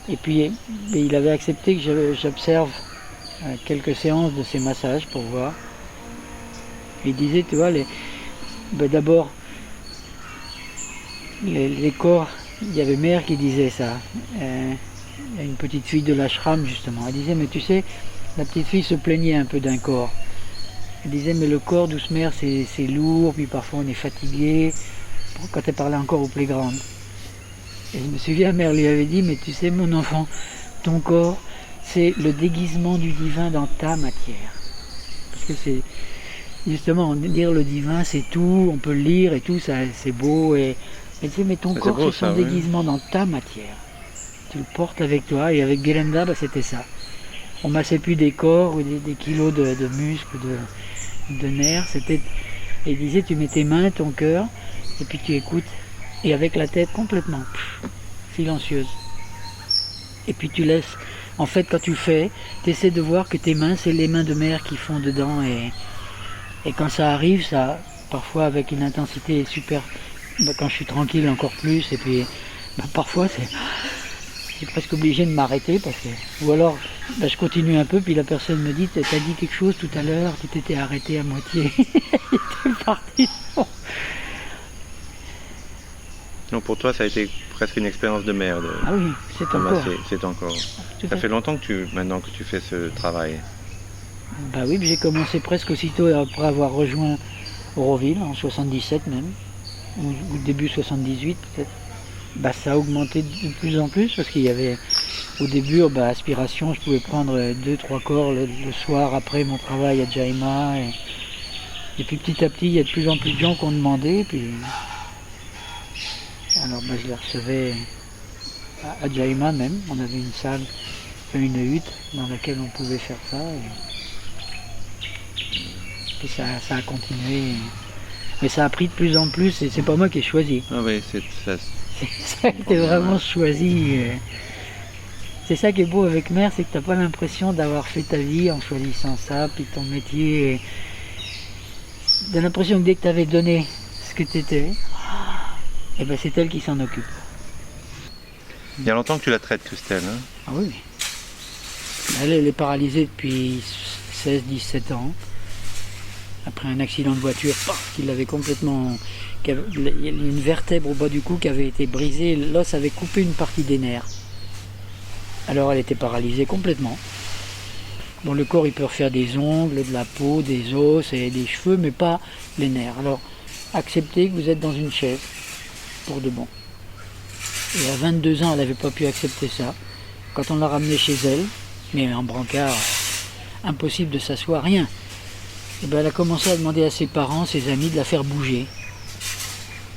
Et puis, il avait accepté que j'observe quelques séances de ces massages pour voir. Il disait, tu vois, d'abord, les corps, il y avait mère qui disait ça. Il y a une petite fille de l'ashram, justement. Elle disait, mais tu sais, la petite fille se plaignait un peu d'un corps. Elle disait, mais le corps, douce mère, c'est lourd, puis parfois on est fatigué. Quand elle parlait encore aux plus grandes. Et je me souviens, mère lui avait dit, mais tu sais, mon enfant, ton corps, c'est le déguisement du divin dans ta matière. Parce que c'est... Justement, dire le divin, c'est tout, on peut le lire et tout, ça, c'est beau. Mais tu sais, mais ton corps, c'est son déguisement dans ta matière. Tu le portes avec toi, et avec Birenda, c'était ça. On massait plus des corps ou des kilos de muscles, de nerfs. Et il disait, tu mets tes mains, ton cœur, et puis tu écoutes. Et avec la tête complètement silencieuse. Et puis tu laisses. En fait, quand tu fais, tu essaies de voir que tes mains, c'est les mains de mère qui font dedans. Et quand ça arrive, ça, parfois avec une intensité super, quand je suis tranquille encore plus, et puis parfois c'est presque obligé de m'arrêter, parce que, ou alors je continue un peu, puis la personne me dit, t'as dit quelque chose tout à l'heure, tu t'étais arrêté à moitié, t'es parti. Donc pour toi ça a été presque une expérience de mère. Ah oui, c'est encore. C'est encore. Ça fait longtemps maintenant que tu fais ce travail. Bah oui, j'ai commencé presque aussitôt après avoir rejoint Auroville, en 77 même, ou début 78 peut-être. Ça a augmenté de plus en plus, parce qu'il y avait, au début, aspiration, je pouvais prendre 2-3 corps le soir après mon travail à Jaima. Et puis petit à petit, il y a de plus en plus de gens qui ont demandé, puis... Alors je les recevais à Jaima même, on avait une salle, une hutte dans laquelle on pouvait faire ça. Puis ça a continué. Mais ça a pris de plus en plus, et c'est pas moi qui ai choisi. Ah oui, ça a été vraiment choisi. C'est ça qui est beau avec mère, c'est que t'as pas l'impression d'avoir fait ta vie en choisissant ça, puis ton métier. T'as l'impression que dès que tu avais donné ce que tu étais, c'est elle qui s'en occupe. Il y a longtemps que tu la traites, Christelle, hein? Ah oui. Elle est paralysée depuis 16-17 ans. Après un accident de voiture, qui l'avait complètement... Il y a une vertèbre au bas du cou qui avait été brisée, l'os avait coupé une partie des nerfs. Alors elle était paralysée complètement. Bon, le corps il peut refaire des ongles, de la peau, des os et des cheveux, mais pas les nerfs. Alors acceptez que vous êtes dans une chaise, pour de bon. Et à 22 ans, elle n'avait pas pu accepter ça. Quand on l'a ramenée chez elle, mais en brancard, impossible de s'asseoir, rien. Et ben, elle a commencé à demander à ses parents, ses amis, de la faire bouger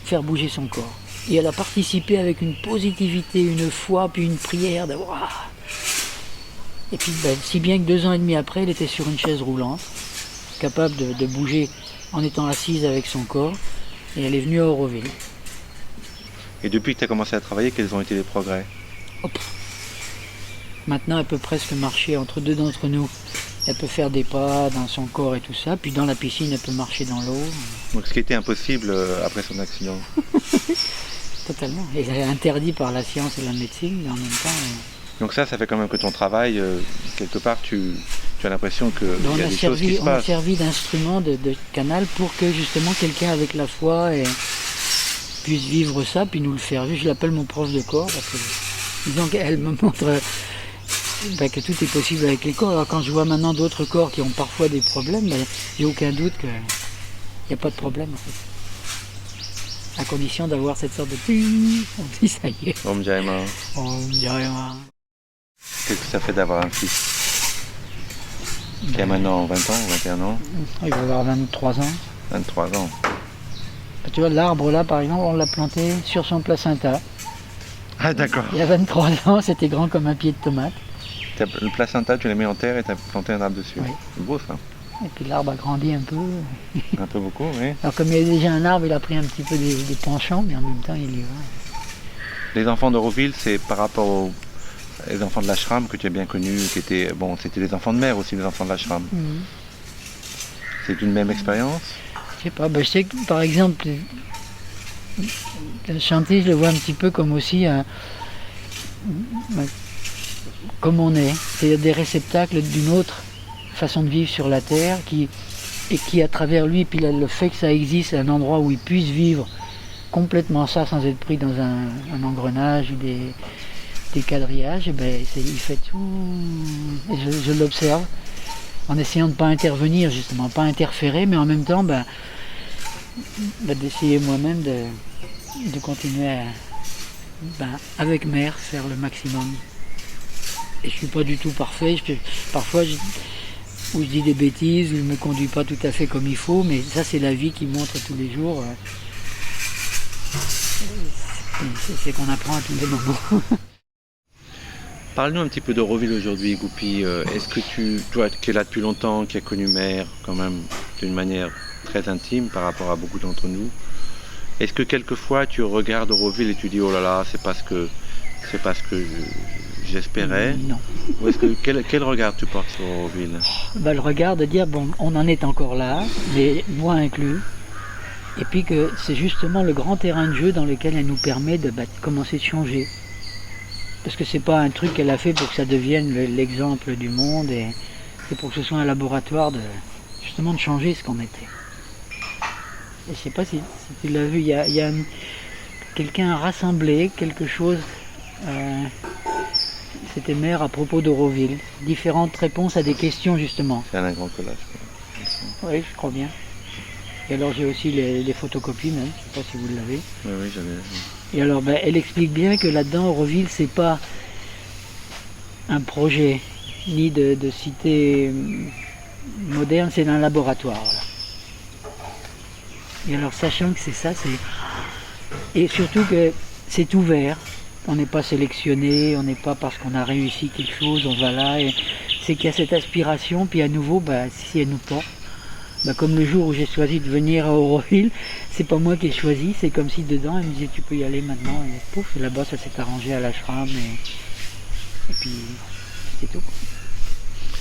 son corps. Et elle a participé avec une positivité, une foi, puis une prière de waouh. Et puis, ben, si bien que 2 ans et demi après, elle était sur une chaise roulante, capable de bouger en étant assise avec son corps, et elle est venue à Auroville. Et depuis que tu as commencé à travailler, quels ont été les progrès? Hop. Maintenant, elle peut presque marcher entre deux d'entre nous. Elle peut faire des pas dans son corps et tout ça, puis dans la piscine, elle peut marcher dans l'eau. Donc ce qui était impossible après son accident. Totalement. Et c'est interdit par la science et la médecine, mais en même temps... Donc ça fait quand même que ton travail, quelque part, tu as l'impression qu'il y a des choses qui se on a passent. servi d'instrument, de canal, pour que justement quelqu'un avec la foi puisse vivre ça, puis nous le faire vivre. Je l'appelle mon prof de corps, parce que disons qu'elle me montre que tout est possible avec les corps. Alors quand je vois maintenant d'autres corps qui ont parfois des problèmes, j'ai aucun doute qu'il n'y a pas de problème en fait. À condition d'avoir cette sorte de on dit ça y est. Om Jai Ma. Om Jai Ma. Qu'est-ce que ça fait d'avoir un fils qui a maintenant 20 ans, 21 ans? Il va avoir 23 ans. 23 ans. Tu vois, l'arbre là, par exemple, on l'a planté sur son placenta. Ah d'accord. Il y a 23 ans, c'était grand comme un pied de tomate. Le placenta, tu l'as mis en terre et tu as planté un arbre dessus. Oui. C'est beau ça. Et puis l'arbre a grandi un peu. Un peu beaucoup, oui. Alors comme il y a déjà un arbre, il a pris un petit peu des penchants, mais en même temps, il y va. Les enfants d'Auroville, c'est par rapport aux les enfants de l'ashram que tu as bien connus, qui étaient, bon, c'était les enfants de mer aussi, les enfants de l'ashram. C'est une même expérience? Je sais pas, je sais que par exemple, chanter, je le vois un petit peu comme aussi comme on est, c'est des réceptacles d'une autre façon de vivre sur la terre et qui à travers lui, puis le fait que ça existe, un endroit où il puisse vivre complètement ça sans être pris dans un engrenage ou des quadrillages, et il fait tout. Et je l'observe en essayant de ne pas intervenir, justement, pas interférer, mais en même temps d'essayer moi-même de continuer avec mère, faire le maximum. Et je ne suis pas du tout parfait, parfois je dis des bêtises, je ne me conduis pas tout à fait comme il faut, mais ça c'est la vie qui montre tous les jours. C'est qu'on apprend à tous les moments. Parle-nous un petit peu d'Auroville aujourd'hui, Goupy. Est-ce que toi qui es là depuis longtemps, qui as connu mère quand même d'une manière très intime par rapport à beaucoup d'entre nous, est-ce que quelquefois tu regardes Auroville et tu dis oh là là, c'est pas ce que j'espérais? Non. Ou est-ce que quel regard tu portes sur Auroville? Le regard de dire bon, on en est encore là, mais moi inclus. Et puis que c'est justement le grand terrain de jeu dans lequel elle nous permet de commencer de changer. Parce que c'est pas un truc qu'elle a fait pour que ça devienne l'exemple du monde, et c'est pour que ce soit un laboratoire justement de changer ce qu'on était. Et je sais pas si tu l'as vu, il y a quelqu'un a rassemblé quelque chose, c'était mère à propos d'Auroville, différentes réponses à des questions justement. C'est un grand collage. Oui, je crois bien. Et alors j'ai aussi les photocopies même, je sais pas si vous l'avez. Oui, j'en ai. Et alors elle explique bien que là-dedans, Auroville, c'est pas un projet ni de cité moderne, c'est un laboratoire. Voilà. Et alors sachant que c'est ça, et surtout que c'est ouvert, on n'est pas sélectionné, on n'est pas parce qu'on a réussi quelque chose, on va là, c'est qu'il y a cette aspiration, puis à nouveau, si elle nous porte. Comme le jour où j'ai choisi de venir à Auroville, c'est pas moi qui ai choisi, c'est comme si dedans elle me disait tu peux y aller maintenant, et pouf, et là-bas ça s'est arrangé à l'ashram, et puis c'est tout.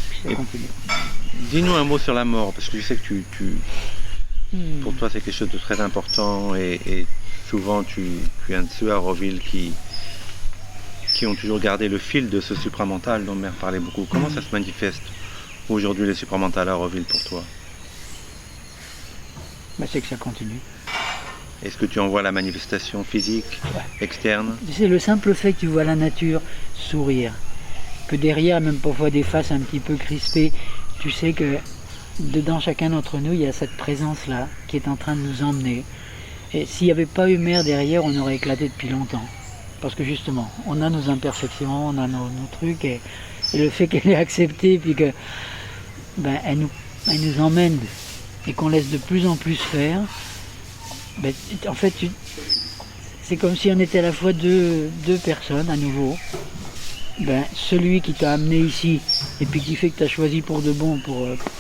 Puis ça continue. Dis-nous un mot sur la mort, parce que je sais que pour toi c'est quelque chose de très important, et souvent tu as de ceux à Auroville qui ont toujours gardé le fil de ce supramental dont mère parlait beaucoup. Comment ça se manifeste aujourd'hui les supramentales à Auroville pour toi? C'est que ça continue. Est-ce que tu en vois la manifestation physique, externe? C'est le simple fait que tu vois la nature sourire, que derrière, même parfois des faces un petit peu crispées, tu sais que dedans chacun d'entre nous, il y a cette présence-là qui est en train de nous emmener. Et s'il n'y avait pas eu mère derrière, on aurait éclaté depuis longtemps. Parce que justement, on a nos imperfections, on a nos trucs, et le fait qu'elle ait accepté, puis que elle nous emmène, et qu'on laisse de plus en plus faire, en fait, c'est comme si on était à la fois deux personnes à nouveau. Celui qui t'a amené ici, et puis qui fait que tu as choisi pour de bon,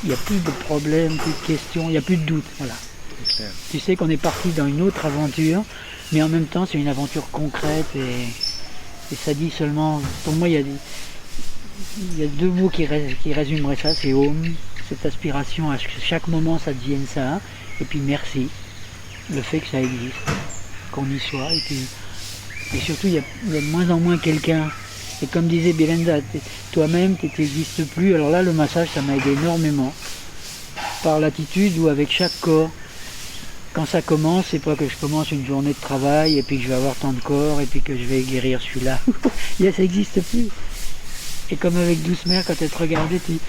il n'y a plus de problèmes, plus de questions, il n'y a plus de doute. Voilà. Tu sais qu'on est parti dans une autre aventure, mais en même temps c'est une aventure concrète, et ça dit seulement, pour moi il y a deux mots qui résumeraient ça, c'est home, cette aspiration à ce que chaque moment ça devienne ça, et puis merci, le fait que ça existe, qu'on y soit, et surtout il y a de moins en moins quelqu'un. Et comme disait Belenda, toi-même, tu n'existes plus. Alors là, le massage, ça m'a aidé énormément. Par l'attitude où avec chaque corps, quand ça commence, c'est pas que je commence une journée de travail et puis que je vais avoir tant de corps et puis que je vais guérir celui-là. Ça n'existe plus. Et comme avec Douce Mère, quand elle te regardait, tu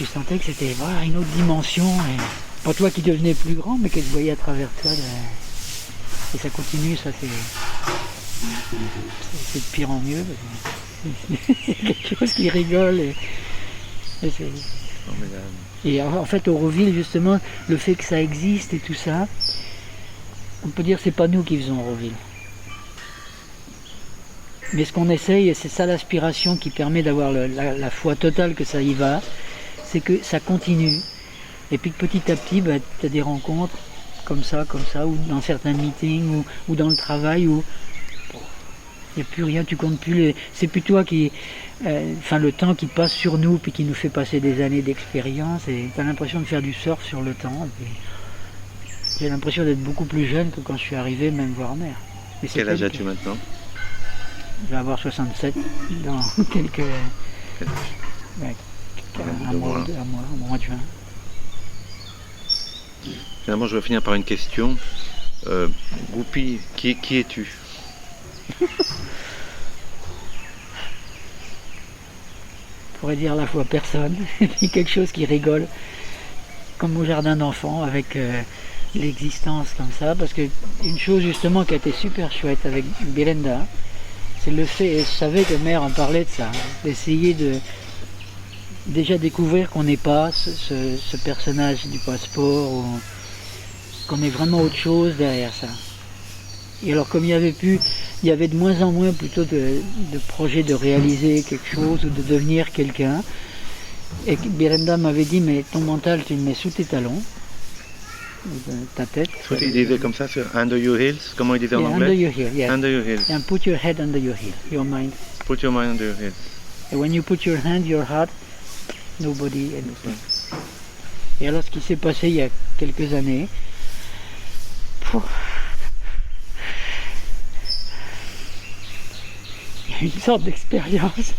sentais que c'était une autre dimension. Et pas toi qui devenais plus grand, mais qu'elle te voyait à travers toi. Et ça continue, ça c'est de pire en mieux. C'est quelque chose qui rigole. Et en fait, Auroville, justement, le fait que ça existe et tout ça, on peut dire que c'est pas nous qui faisons Auroville. Mais ce qu'on essaye, et c'est ça l'aspiration qui permet d'avoir la foi totale que ça y va, c'est que ça continue. Et puis que petit à petit, tu as des rencontres comme ça, ou dans certains meetings, ou dans le travail, où il n'y a plus rien, tu comptes plus. C'est plus toi qui. Le temps qui passe sur nous, puis qui nous fait passer des années d'expérience, et tu as l'impression de faire du surf sur le temps. J'ai l'impression d'être beaucoup plus jeune que quand je suis arrivé, même voir mère. Quel âge as-tu maintenant? Je vais avoir 67 dans quelques. Un mois de juin. Finalement, je vais finir par une question. Goupy, qui es-tu? Je pourrais dire à la fois personne, et puis quelque chose qui rigole, comme au jardin d'enfants, avec l'existence comme ça, parce que une chose justement qui a été super chouette avec Belenda, c'est le fait, et je savais que mère en parlait de ça, d'essayer de déjà découvrir qu'on n'est pas ce personnage du passeport, ou qu'on est vraiment autre chose derrière ça. Et alors comme il y avait de moins en moins plutôt de projets de réaliser quelque chose ou de devenir quelqu'un, et Belenda m'avait dit, mais ton mental tu le mets sous tes talons, ta tête. Il disait comme ça, sur under your heels, comment il disait en anglais? Under your heel, yes. Under your heels. And put your head under your heel, your mind. Put your mind under your heels. And when you put your hand, your heart, nobody anything. Et alors ce qui s'est passé il y a quelques années, il y a une sorte d'expérience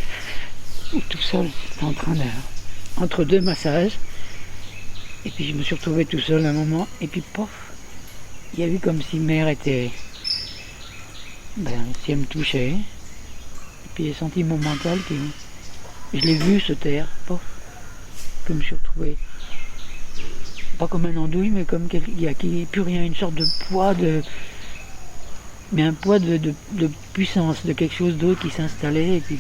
où tout seul, j'étais en train entre deux massages, et puis je me suis retrouvé tout seul un moment, et puis pof, il y a eu comme si mère était, si elle me touchait, et puis j'ai senti mon mental qui, je l'ai vu se taire, pof, que je me suis retrouvé, pas comme un andouille, mais comme il n'y a plus rien, une sorte de poids mais un poids de puissance, de quelque chose d'autre qui s'installait, et puis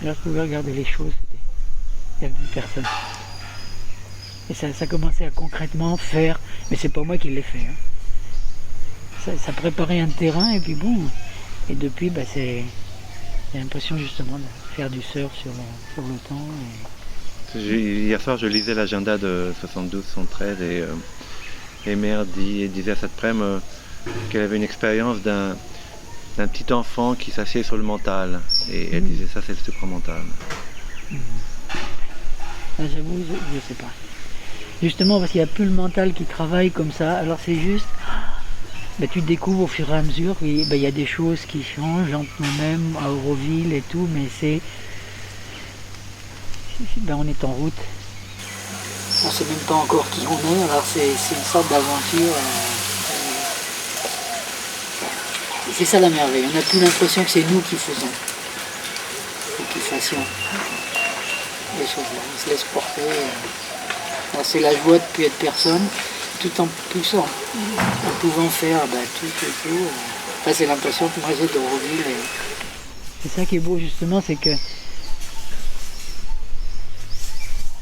là je pouvais regarder les choses, il n'y avait plus personne. Et ça commençait à concrètement faire, mais c'est pas moi qui l'ai fait. Ça préparait un terrain, et puis boum. Et depuis, j'ai l'impression justement de faire du surf sur le temps. Hier soir, je lisais l'agenda de 72-113, et mère disait à cette après-midi qu'elle avait une expérience d'un petit enfant qui s'assied sur le mental, et elle disait ça, c'est le supramental. J'avoue, je ne sais pas. Justement parce qu'il n'y a plus le mental qui travaille comme ça, alors c'est juste, tu découvres au fur et à mesure qu'il y a des choses qui changent entre nous-mêmes, à Auroville et tout, mais on est en route. On ne sait même pas encore qui on est, alors c'est une sorte d'aventure. Et c'est ça la merveille, on n'a plus l'impression que c'est nous qui faisons. Et qu'il faut passion. Les choses-là, on se laisse porter. C'est la joie de ne plus être personne, tout en poussant, en pouvant faire tout. Enfin, c'est l'impression que moi j'ai de Auroville. C'est ça qui est beau justement, c'est que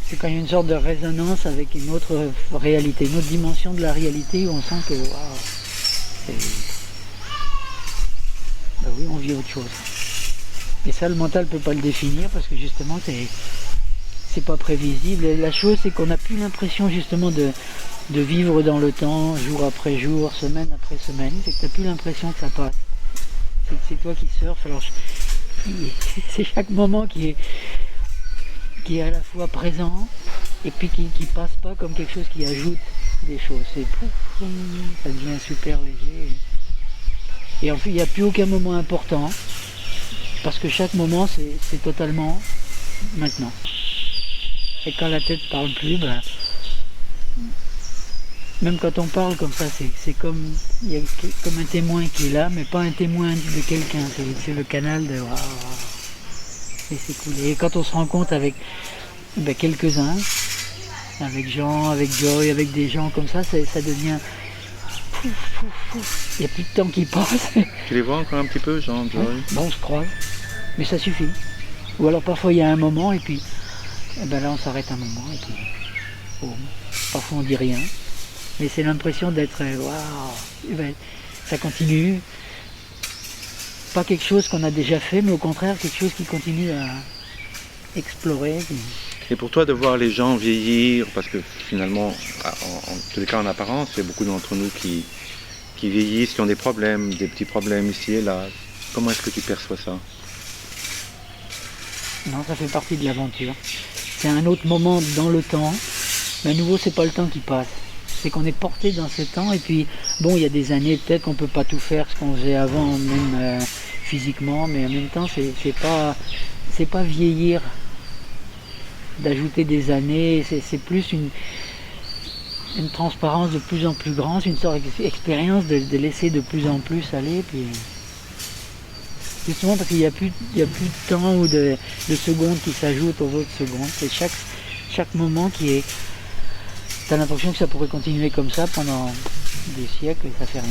c'est quand il y a une sorte de résonance avec une autre réalité, une autre dimension de la réalité où on sent que oui, on vit autre chose. Et ça, le mental ne peut pas le définir parce que justement, c'est pas prévisible. Et la chose, c'est qu'on n'a plus l'impression justement de vivre dans le temps, jour après jour, semaine après semaine. C'est que tu n'as plus l'impression que ça passe. C'est toi qui surfes. Alors, c'est chaque moment qui est à la fois présent et puis qui passe pas comme quelque chose qui ajoute des choses. C'est pouf, ça devient super léger. Et en fait, il n'y a plus aucun moment important parce que chaque moment, c'est totalement maintenant. Et quand la tête parle plus, même quand on parle comme ça, c'est comme il y a comme un témoin qui est là, mais pas un témoin de quelqu'un. C'est le canal de et c'est cool. Et quand on se rend compte avec quelques-uns, avec Jean, avec Joy, avec des gens comme ça devient il n'y a plus de temps qui passe. Tu les vois encore un petit peu, Jean, Joy? Bon, on se croise, mais ça suffit. Ou alors parfois il y a un moment et puis là on s'arrête un moment et puis parfois on dit rien. Mais c'est l'impression d'être ça continue. Pas quelque chose qu'on a déjà fait, mais au contraire quelque chose qui continue à explorer. Et pour toi de voir les gens vieillir, parce que finalement, en tous les cas en apparence, il y a beaucoup d'entre nous qui vieillissent, qui ont des petits problèmes ici et là. Comment est-ce que tu perçois ça? Non, ça fait partie de l'aventure. C'est un autre moment dans le temps, mais à nouveau c'est pas le temps qui passe. C'est qu'on est porté dans ce temps et puis bon, il y a des années peut-être qu'on peut pas tout faire ce qu'on faisait avant, même physiquement, mais en même temps c'est pas vieillir, d'ajouter des années, c'est plus une transparence de plus en plus grande, une sorte d'expérience de laisser de plus en plus aller, puis justement parce qu'il n'y a plus de temps ou de secondes qui s'ajoutent aux autres secondes, c'est chaque moment qui est. T'as l'impression que ça pourrait continuer comme ça pendant des siècles et ça fait rien.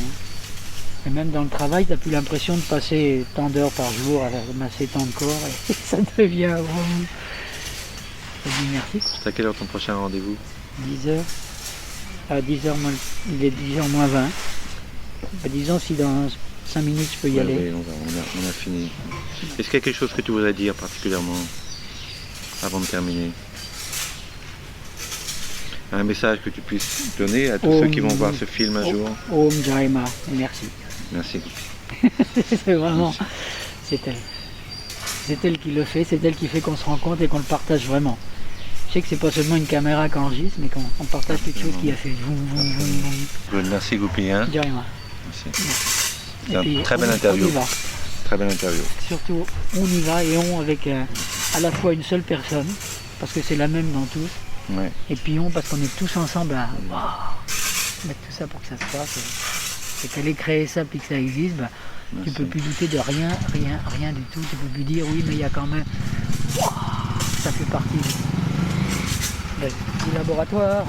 Et même dans le travail, t'as plus l'impression de passer tant d'heures par jour à ramasser tant de corps et ça devient vraiment. Ça dit merci. C'est à quelle heure ton prochain rendez-vous? 10h. À 10h, il est 10h moins 20. Disons si dans 5 minutes je peux y aller. Oui, on a fini. Est-ce qu'il y a quelque chose que tu voudrais dire particulièrement avant de terminer? Un message que tu puisses donner à tous ceux qui vont voir ce film un jour? Om Jai Ma, merci. Merci. C'est vraiment, c'est elle. C'est elle qui le fait, c'est elle qui fait qu'on se rend compte et qu'on le partage vraiment. Je sais que c'est pas seulement une caméra qui enregistre, mais qu'on partage quelque chose qui a fait Good, merci Goupy. Hein? Jai Ma. Merci. C'est une très belle interview. On y va. Très belle interview. Surtout, on y va et on avec à la fois une seule personne, parce que c'est la même dans tous. Ouais. Et puis parce qu'on est tous ensemble à mettre tout ça pour que ça se passe. Et qu'elle ait créé ça puis que ça existe, tu peux plus douter de rien du tout. Tu peux plus dire oui mais il y a quand même. Ça fait partie du laboratoire.